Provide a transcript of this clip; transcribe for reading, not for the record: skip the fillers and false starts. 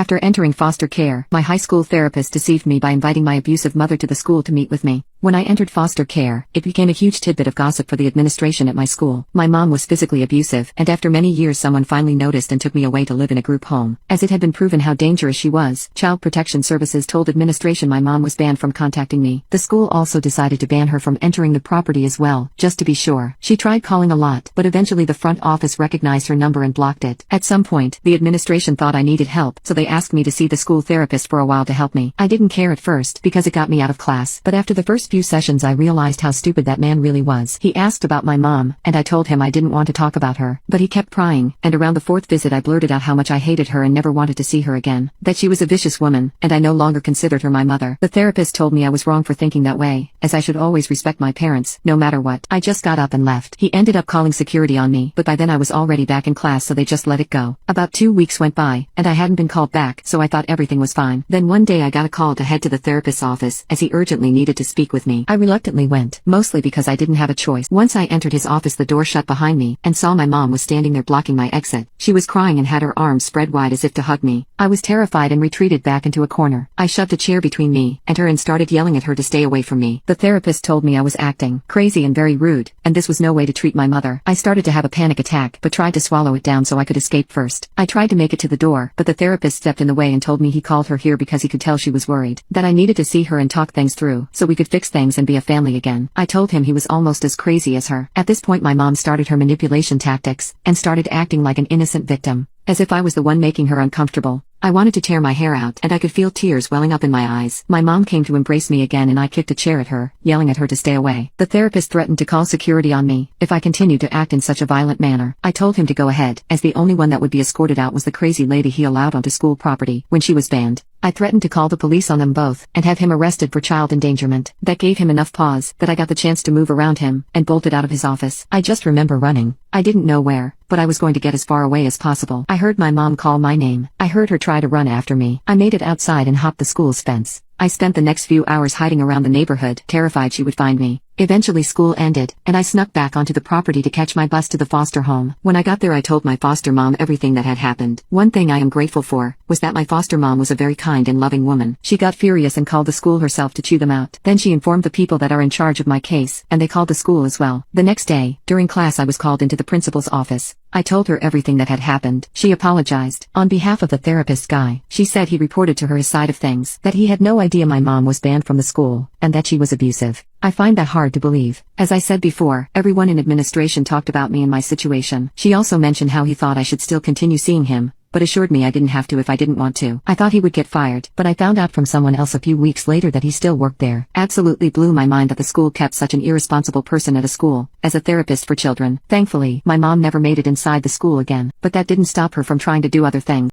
After entering foster care, my high school therapist deceived me by inviting my abusive mother to the school to meet with me. When I entered foster care, it became a huge tidbit of gossip for the administration at my school. My mom was physically abusive, and after many years someone finally noticed and took me away to live in a group home. As it had been proven how dangerous she was, Child Protection Services told administration my mom was banned from contacting me. The school also decided to ban her from entering the property as well, just to be sure. She tried calling a lot, but eventually the front office recognized her number and blocked it. At some point, the administration thought I needed help, so they asked me to see the school therapist for a while to help me. I didn't care at first, because it got me out of class, but after the first few sessions I realized how stupid that man really was. He asked about my mom, and I told him I didn't want to talk about her, but he kept prying, and around the fourth visit I blurted out how much I hated her and never wanted to see her again, that she was a vicious woman, and I no longer considered her my mother. The therapist told me I was wrong for thinking that way, as I should always respect my parents, no matter what. I just got up and left. He ended up calling security on me, but by then I was already back in class, so they just let it go. About 2 weeks went by, and I hadn't been called back, so I thought everything was fine. Then one day I got a call to head to the therapist's office, as he urgently needed to speak with me. I reluctantly went, mostly because I didn't have a choice. Once I entered his office, the door shut behind me, and saw my mom was standing there blocking my exit. She was crying and had her arms spread wide as if to hug me. I was terrified and retreated back into a corner. I shoved a chair between me and her and started yelling at her to stay away from me. The therapist told me I was acting crazy and very rude, and this was no way to treat my mother. I started to have a panic attack, but tried to swallow it down so I could escape first. I tried to make it to the door, but the therapist stepped in the way and told me he called her here because he could tell she was worried, that I needed to see her and talk things through, so we could fix things and be a family again. I told him he was almost as crazy as her. At this point my mom started her manipulation tactics, and started acting like an innocent victim, as if I was the one making her uncomfortable. I wanted to tear my hair out, and I could feel tears welling up in my eyes. My mom came to embrace me again, and I kicked a chair at her, yelling at her to stay away. The therapist threatened to call security on me if I continued to act in such a violent manner. I told him to go ahead, as the only one that would be escorted out was the crazy lady he allowed onto school property when she was banned. I threatened to call the police on them both, and have him arrested for child endangerment. That gave him enough pause that I got the chance to move around him, and bolted out of his office. I just remember running. I didn't know where, but I was going to get as far away as possible. I heard my mom call my name. I heard her try to run after me. I made it outside and hopped the school's fence. I spent the next few hours hiding around the neighborhood, terrified she would find me. Eventually school ended, and I snuck back onto the property to catch my bus to the foster home. When I got there I told my foster mom everything that had happened. One thing I am grateful for was that my foster mom was a very kind and loving woman. She got furious and called the school herself to chew them out. Then she informed the people that are in charge of my case, and they called the school as well. The next day, during class, I was called into the principal's office. I told her everything that had happened. She apologized. On behalf of the therapist guy, she said he reported to her his side of things, that he had no idea my mom was banned from the school, and that she was abusive. I find that hard to believe. As I said before, everyone in administration talked about me and my situation. She also mentioned how he thought I should still continue seeing him, but assured me I didn't have to if I didn't want to. I thought he would get fired, but I found out from someone else a few weeks later that he still worked there. Absolutely blew my mind that the school kept such an irresponsible person at a school, as a therapist for children. Thankfully, my mom never made it inside the school again, but that didn't stop her from trying to do other things.